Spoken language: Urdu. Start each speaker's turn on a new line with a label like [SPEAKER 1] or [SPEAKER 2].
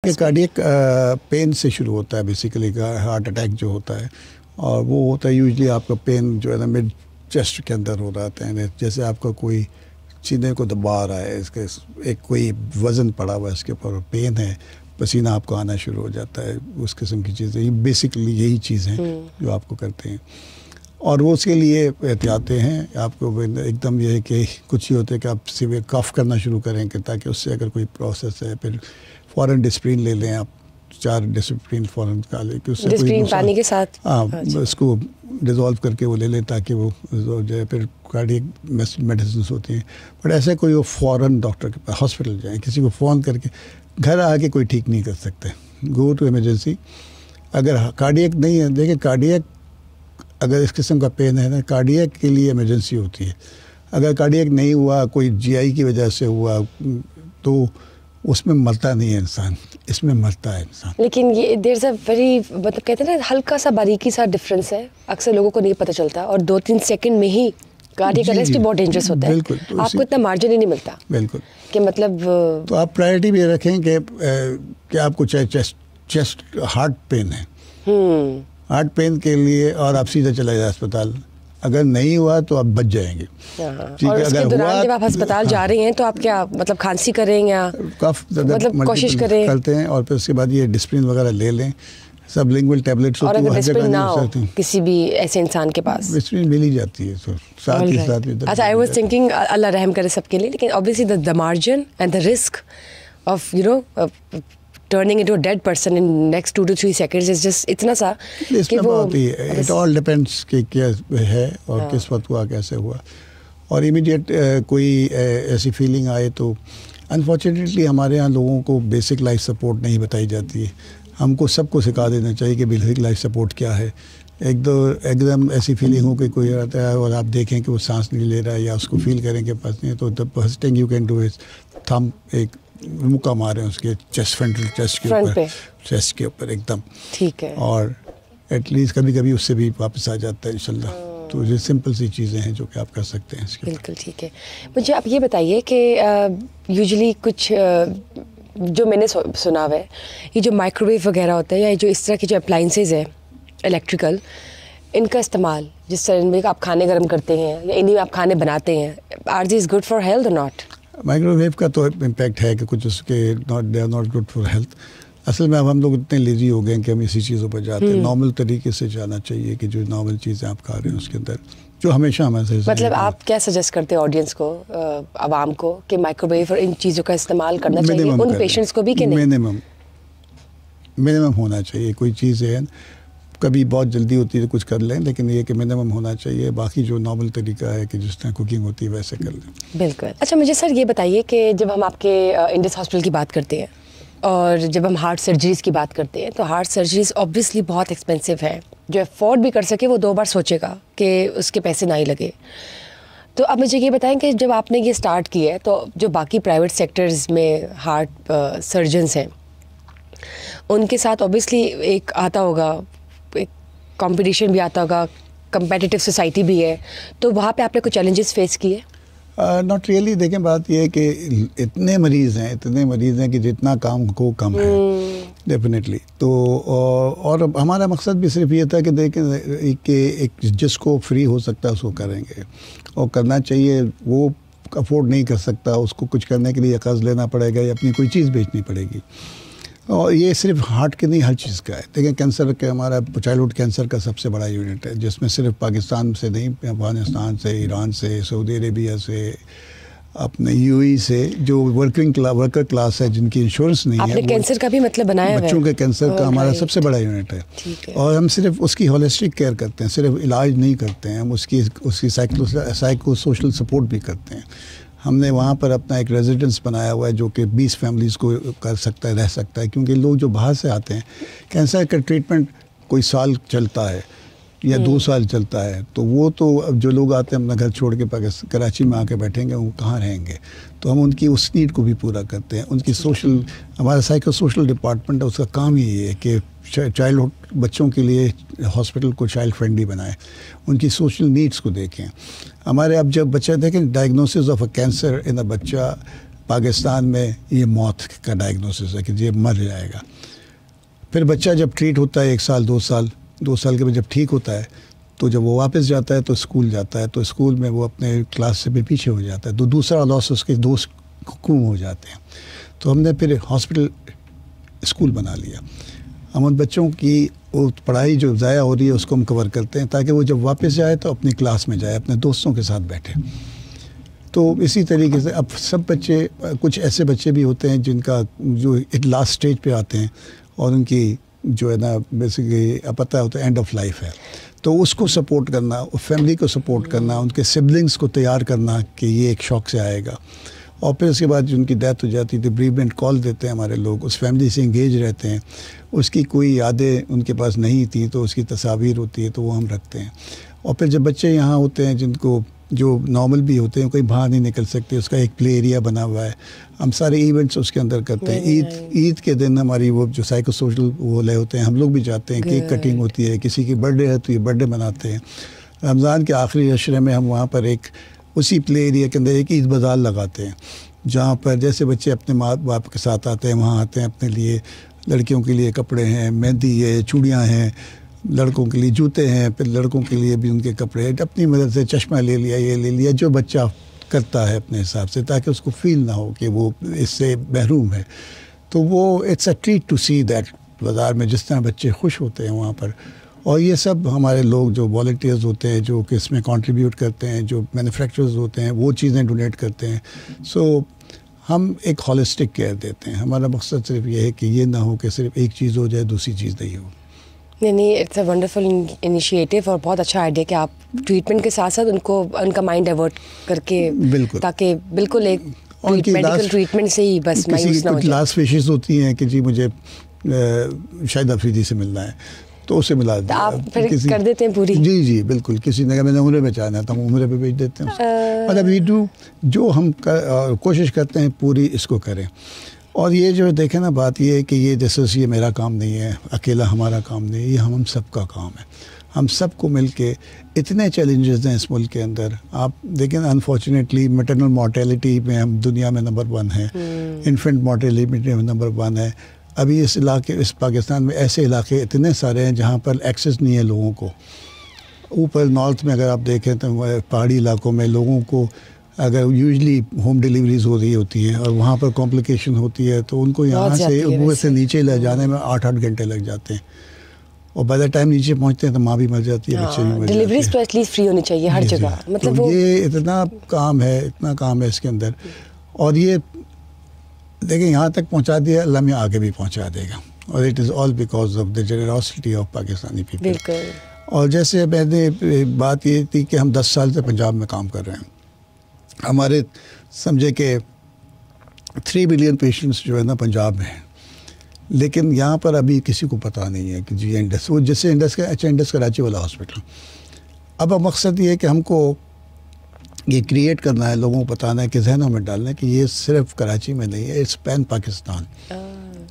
[SPEAKER 1] دیکھیں کارڈیک پین سے شروع ہوتا ہے بیسیکلی ہارٹ اٹیک جو ہوتا ہے, اور وہ ہوتا ہے یوزلی آپ کا پین جو ہے نا مڈ چیسٹ کے اندر ہو رہا ہے, جیسے آپ کا کوئی سینے کو دبا رہا ہے, اس کے ایک کوئی وزن پڑا ہوا ہے اس کے اوپر, پین ہے, پسینہ آپ کو آنا شروع ہو جاتا ہے, اس قسم کی چیزیں, یہ بیسکلی یہی چیزیں جو آپ کو کرتے ہیں. اور وہ اس کے لیے احتیاطیں ہیں آپ کو, ایک دم یہ ہے کہ کچھ ہی ہوتے ہیں کہ آپ سیویئر کف کرنا شروع کریں کہ تاکہ اس سے اگر کوئی پروسیس ہے پھر فوراً ڈسپرین لے لیں, آپ 4 ڈسپرین فوراً کا لیں کہ اس سے کوئی
[SPEAKER 2] پانی کے ساتھ
[SPEAKER 1] اس کو ڈیزالو کر کے وہ لے لیں تاکہ وہ جو ہے پھر کارڈیک میڈیسنس ہوتی ہیں. بٹ ایسے کوئی وہ فوراً ڈاکٹر کے پاس ہاسپٹل جائیں, کسی کو فون کر کے گھر آ کے کوئی ٹھیک نہیں کر سکتے, گو ٹو ایمرجنسی. اگر کارڈیک نہیں ہے, دیکھیں کارڈیک اگر اس قسم کا پین ہے نا, کارڈیک کے لیے ایمرجنسی ہوتی ہے. اگر کارڈیک نہیں ہوا, کوئی جی آئی کی وجہ سے ہوا, تو اس میں مرتا نہیں ہے انسان, اس میں مرتا ہے انسان.
[SPEAKER 2] لیکن یہ دیر از اے ویری مطلب کہتے ہیں نا ہلکا سا باریکی سا ڈفرینس ہے, اکثر لوگوں کو نہیں پتہ چلتا, اور 2-3 سیکنڈ میں ہی کارڈیک اریسٹ بہت ڈینجرس ہوتا ہے.
[SPEAKER 1] بالکل,
[SPEAKER 2] آپ کو اتنا مارجن ہی نہیں ملتا.
[SPEAKER 1] بالکل,
[SPEAKER 2] کہ مطلب
[SPEAKER 1] تو آپ پرائرٹی بھی رکھیں کہ آپ کو چاہے چیسٹ ہارٹ پین ہے, ہارٹ پین کے لیے, اور آپ سیدھا چلا جائیں اسپتال. اگر نہیں ہوا تو آپ بچ جائیں گے.
[SPEAKER 2] اور اس کے دوران جب آپ ہسپتال جا رہے ہیں تو آپ کیا مطلب کھانسی کریں یا مطلب کوشش
[SPEAKER 1] کرتے ہیں, اور پھر اس کے بعد یہ ڈسپرین وغیرہ لے لیں, سب لنگول ٹیبلٹس ہوتی ہیں, ہر جگہ نہیں ہو سکتی
[SPEAKER 2] کسی بھی ایسے انسان کے پاس
[SPEAKER 1] ڈسپرین مل ہی جاتی ہے ساتھ ہی ساتھ.
[SPEAKER 2] اچھا, آئی واز تھنکنگ اللہ رحم کرے سب کے لیے, لیکن obviously the margin and the risk of turning into a dead person in next 2 to 3 seconds is just اتنا سا
[SPEAKER 1] کہ وہ it all depends کہ کیا ہے اور کس وقت ہوا, کیسے ہوا. اور امیڈیٹ کوئی ایسی فیلنگ آئے تو انفارچونیٹلی ہمارے یہاں لوگوں کو بیسک لائف سپورٹ نہیں بتائی جاتی ہے. ہم کو سب کو سکھا دینا چاہیے کہ بیسک لائف سپورٹ کیا ہے. ایک دم ایسی فیلنگ ہو کہ کوئی آتا ہے اور آپ دیکھیں کہ وہ سانس نہیں لے رہا ہے, یا اس کو فیل کریں کہ پاس نہیں ہے, تو the first thing you can do is تھم ایک مکہ مارے اس کے چیسٹ, فرنٹل چیسٹ کے اوپر, چیسٹ کے اوپر ایک دم,
[SPEAKER 2] ٹھیک ہے, اور
[SPEAKER 1] ایٹ لیسٹ کبھی کبھی اس سے بھی واپس آ جاتا ہے انشاءاللہ. تو یہ سمپل سی چیزیں ہیں جو کہ آپ کر سکتے ہیں.
[SPEAKER 2] بالکل ٹھیک ہے. مجھے آپ یہ بتائیے کہ یوزلی کچھ جو میں نے سنا ہوا ہے, یہ جو مائکرو ویو وغیرہ ہوتا ہے یا جو اس طرح کی جو اپلائنسز ہیں الیکٹریکل, ان کا استعمال جس طرح میں آپ کھانے گرم کرتے ہیں یا انہیں آپ کھانے بناتے ہیں, are these good for health اور ناٹ؟
[SPEAKER 1] مائکرو ویو کا تو امپیکٹ ہے کہ کچھ اس کے they are not good for health. اصل میں اب ہم لوگ اتنے لیزی ہو گئے ہیں کہ ہم اسی چیزوں پر جاتے ہیں. نارمل طریقے سے جانا چاہیے کہ جو نارمل چیزیں آپ کھا رہے ہیں اس کے اندر جو ہمیشہ ہمیں
[SPEAKER 2] مطلب آپ کیا سجیسٹ کرتے ہیں آڈینس کو, عوام کو, کہ مائکرو ویو اور ان چیزوں کا استعمال کرنا چاہیے ان پیشنٹس کو بھی کہ نہیں؟
[SPEAKER 1] منیمم ہونا چاہیے. کوئی چیز ہے کبھی بہت جلدی ہوتی ہے تو کچھ کر لیں, لیکن یہ کہ منیمم ہونا چاہیے. باقی جو نارمل طریقہ ہے کہ جس طرح کوکنگ ہوتی ہے ویسے کر لیں.
[SPEAKER 2] بالکل. اچھا مجھے سر یہ بتائیے کہ جب ہم آپ کے انڈس ہاسپٹل کی بات کرتے ہیں اور جب ہم ہارٹ سرجریز کی بات کرتے ہیں تو ہارٹ سرجریز اوبویسلی بہت ایکسپینسو ہے. جو افورڈ بھی کر سکے وہ 2 بار سوچے گا کہ اس کے پیسے نہ ہی لگے. تو اب مجھے یہ بتائیں کہ جب آپ نے یہ اسٹارٹ کی ہے تو جو باقی پرائیویٹ سیکٹرز میں ہارٹ سرجنس ہیں ان کے ساتھ اوبویسلی ایک آتا ہوگا, ایک کمپٹیشن بھی آتا ہوگا, کمپیٹیٹیو سوسائٹی بھی ہے, تو وہاں پہ آپ نے کوئی چیلنجز فیس کیے؟
[SPEAKER 1] Not really. دیکھیں بات یہ ہے کہ اتنے مریض ہیں کہ جتنا کام کو کم ہے ڈیفینیٹلی. تو اور ہمارا مقصد بھی صرف یہ تھا کہ دیکھیں کہ ایک جس کو فری ہو سکتا ہے اس کو کریں گے, اور کرنا چاہیے. وہ افورڈ نہیں کر سکتا, اس کو کچھ کرنے کے لیے قرض لینا پڑے گا یا اپنی کوئی چیز بیچنی پڑے گی. اور یہ صرف ہارٹ کے نہیں, ہر چیز کا ہے. دیکھیں کینسر کے ہمارا چائلڈہڈ کینسر کا سب سے بڑا یونٹ ہے, جس میں صرف پاکستان سے نہیں, افغانستان سے, ایران سے, سعودی عربیہ سے, اپنے یو ای سے, جو ورکر کلاس ہے جن کی انشورنس نہیں ہے.
[SPEAKER 2] کینسر کا بھی مطلب بنایا ہے,
[SPEAKER 1] بچوں کے کینسر کا ہمارا سب سے بڑا یونٹ ہے. اور ہم صرف اس کی ہولسٹک کیئر کرتے ہیں, صرف علاج نہیں کرتے ہیں, ہم اس کی سائیکو سوشل سپورٹ بھی کرتے ہیں. ہم نے وہاں پر اپنا ایک ریزیڈنس بنایا ہوا ہے جو کہ 20 فیملیز کو کر سکتا ہے, رہ سکتا ہے. کیونکہ لوگ جو باہر سے آتے ہیں, کینسر کا ٹریٹمنٹ کوئی سال چلتا ہے یا 2 سال چلتا ہے, تو وہ تو اب جو لوگ آتے ہیں اپنا گھر چھوڑ کے کراچی میں آ کے بیٹھیں گے, وہ کہاں رہیں گے. تو ہم ان کی اس نیڈ کو بھی پورا کرتے ہیں. ان کی سوشل, ہمارا سائیکو سوشل ڈپارٹمنٹ ہے, اس کا کام ہی یہ ہے کہ چائلڈہڈ بچوں کے لیے ہاسپٹل کو چائلڈ فرینڈلی بنائیں, ان کی سوشل نیڈس کو دیکھیں. ہمارے اب جب بچہ دیکھیں ڈائگنوسس آف اے کینسر ان اے بچہ پاکستان میں یہ موت کا ڈائگنوسس ہے کہ یہ مر جائے گا. پھر بچہ جب ٹریٹ ہوتا ہے 1 سال 2 سال کے بعد جب ٹھیک ہوتا ہے تو جب وہ واپس جاتا ہے تو اسکول جاتا ہے تو اسکول میں وہ اپنے کلاس سے بھی پیچھے ہو جاتا ہے تو دوسرا لاس اس کے دوست گم ہو جاتے ہیں. تو ہم نے پھر ہاسپٹل اسکول بنا لیا. ہم ان بچوں کی وہ پڑھائی جو ضائع ہو رہی ہے اس کو ہم کور کرتے ہیں تاکہ وہ جب واپس جائے تو اپنی کلاس میں جائے, اپنے دوستوں کے ساتھ بیٹھے. تو اسی طریقے سے اب سب بچے, کچھ ایسے بچے بھی ہوتے ہیں جن کا جو ایک لاسٹ اسٹیج پہ آتے ہیں اور ان کی جو ہے نا بیسیکلی پتہ ہوتا ہے اینڈ آف لائف ہے, تو اس کو سپورٹ کرنا, فیملی کو سپورٹ کرنا, ان کے سبلنگس کو تیار کرنا کہ یہ ایک شوق سے آئے گا. اور پھر اس کے بعد جو ان کی ڈیتھ ہو جاتی ہے بریومنٹ کال دیتے ہیں ہمارے لوگ, اس فیملی سے انگیج رہتے ہیں. اس کی کوئی یادیں ان کے پاس نہیں تھیں تو اس کی تصاویر ہوتی ہے تو وہ ہم رکھتے ہیں. اور پھر جب بچے یہاں ہوتے ہیں جن کو جو نارمل بھی ہوتے ہیں کوئی باہر نہیں نکل سکتے, اس کا ایک پلے ایریا بنا ہوا ہے, ہم سارے ایونٹس اس کے اندر کرتے ہیں. عید کے دن ہماری وہ جو سائیکو سوشل وہ لے ہوتے ہیں, ہم لوگ بھی جاتے ہیں, کیک کٹنگ ہوتی ہے, کسی کی برتھ ڈے ہے تو یہ برتھ ڈے مناتے ہیں. رمضان کے آخری عشرے میں ہم وہاں پر ایک اسی پلے ایریا کے اندر ایک عید بازار لگاتے ہیں جہاں پر جیسے بچے اپنے ماں باپ کے ساتھ آتے ہیں وہاں آتے ہیں اپنے لیے, لڑکیوں کے لیے کپڑے ہیں, مہندی ہے, چوڑیاں ہیں, لڑکوں کے لیے جوتے ہیں, پھر لڑکوں کے لیے بھی ان کے کپڑے, اپنی مدد سے چشمہ لے لیا, یہ لے لیا, جو بچہ کرتا ہے اپنے حساب سے تاکہ اس کو فیل نہ ہو کہ وہ اس سے محروم ہے. تو وہ it's a treat to see that بازار میں جس طرح بچے خوش ہوتے ہیں وہاں پر. اور یہ سب ہمارے لوگ جو والنٹیئرز ہوتے ہیں جو کہ اس میں کنٹریبیوٹ کرتے ہیں, جو مینوفیکچررز ہوتے ہیں وہ چیزیں ڈونیٹ کرتے ہیں. سو ہم ایک ہولسٹک کیئر دیتے ہیں. ہمارا مقصد صرف یہ ہے کہ یہ نہ ہو کہ صرف ایک چیز ہو جائے دوسری چیز نہیں ہو.
[SPEAKER 2] نہیں, اٹس اے ونڈرفل انیشیٹو اور بہت اچھا آئیڈیا کہ آپ ٹریٹمنٹ کے ساتھ ساتھ ان کا مائنڈ ڈائیورٹ کر کے
[SPEAKER 1] بالکل
[SPEAKER 2] تاکہ بالکل ایک میڈیکل ٹریٹمنٹ سے ہی بس مایوس نہ ہو جائے.
[SPEAKER 1] لاسٹ وشز ہوتی ہیں کہ جی مجھے شاہد افریدی سے ملنا ہے تو اسے ملا دیں,
[SPEAKER 2] آپ پھر کر دیتے ہیں پوری.
[SPEAKER 1] جی بالکل. کسی نے کہا میں نے عمرے میں جانا تھا, ہم عمرے پہ بھیج دیتے ہیں. مطلب وی ڈو جو ہم کوشش کرتے ہیں پوری اس کو کریں. اور یہ جو دیکھیں نا بات یہ ہے کہ یہ جیسے یہ میرا کام نہیں ہے, اکیلا ہمارا کام نہیں ہے, یہ ہم سب کا کام ہے. ہم سب کو مل کے اتنے چیلنجز ہیں اس ملک کے اندر. آپ دیکھیں نا انفارچونیٹلی میٹرنل مورٹیلٹی میں ہم دنیا میں نمبر 1 ہیں, انفینٹ مورٹیلٹی میں نمبر 1 ہے. ابھی اس علاقے اس پاکستان میں ایسے علاقے اتنے سارے ہیں جہاں پر ایکسیس نہیں ہے لوگوں کو. اوپر نارتھ میں اگر آپ دیکھیں تو پہاڑی علاقوں میں لوگوں کو اگر یوزلی ہوم ڈیلیوریز ہو رہی ہوتی ہیں اور وہاں پر کمپلیکیشن ہوتی ہے تو ان کو یہاں سے اوپر سے نیچے لے جانے میں 8 گھنٹے لگ جاتے ہیں. اور بائی دا ٹائم نیچے پہنچتے ہیں تو ماں بھی مر جاتی ہے, بچے بھی مر جاتے ہیں.
[SPEAKER 2] ڈیلیوریز تو ایٹ لیسٹ فری ہونی چاہیے ہر جگہ. مطلب
[SPEAKER 1] یہ اتنا کام ہے اس کے اندر. اور یہ دیکھیں یہاں تک پہنچا دیا, اللہ میں آگے بھی پہنچا دے گا. اور it is all because of the generosity of Pakistani people.
[SPEAKER 2] بالکل.
[SPEAKER 1] اور جیسے میں نے بات یہ تھی کہ ہم 10 سال سے پنجاب میں کام کر رہے ہیں. ہمارے سمجھے کہ 3 ملین پیشنٹس جو ہے نا پنجاب میں ہیں, لیکن یہاں پر ابھی کسی کو پتہ نہیں ہے کہ جی انڈس, وہ جیسے انڈس کراچی والا ہاسپٹل. اب مقصد یہ ہے کہ ہم کو یہ کریٹ کرنا ہے, لوگوں کو بتانا ہے کہ ذہنوں میں ڈالنا ہے کہ یہ صرف کراچی میں نہیں ہے, اٹس پین پاکستان.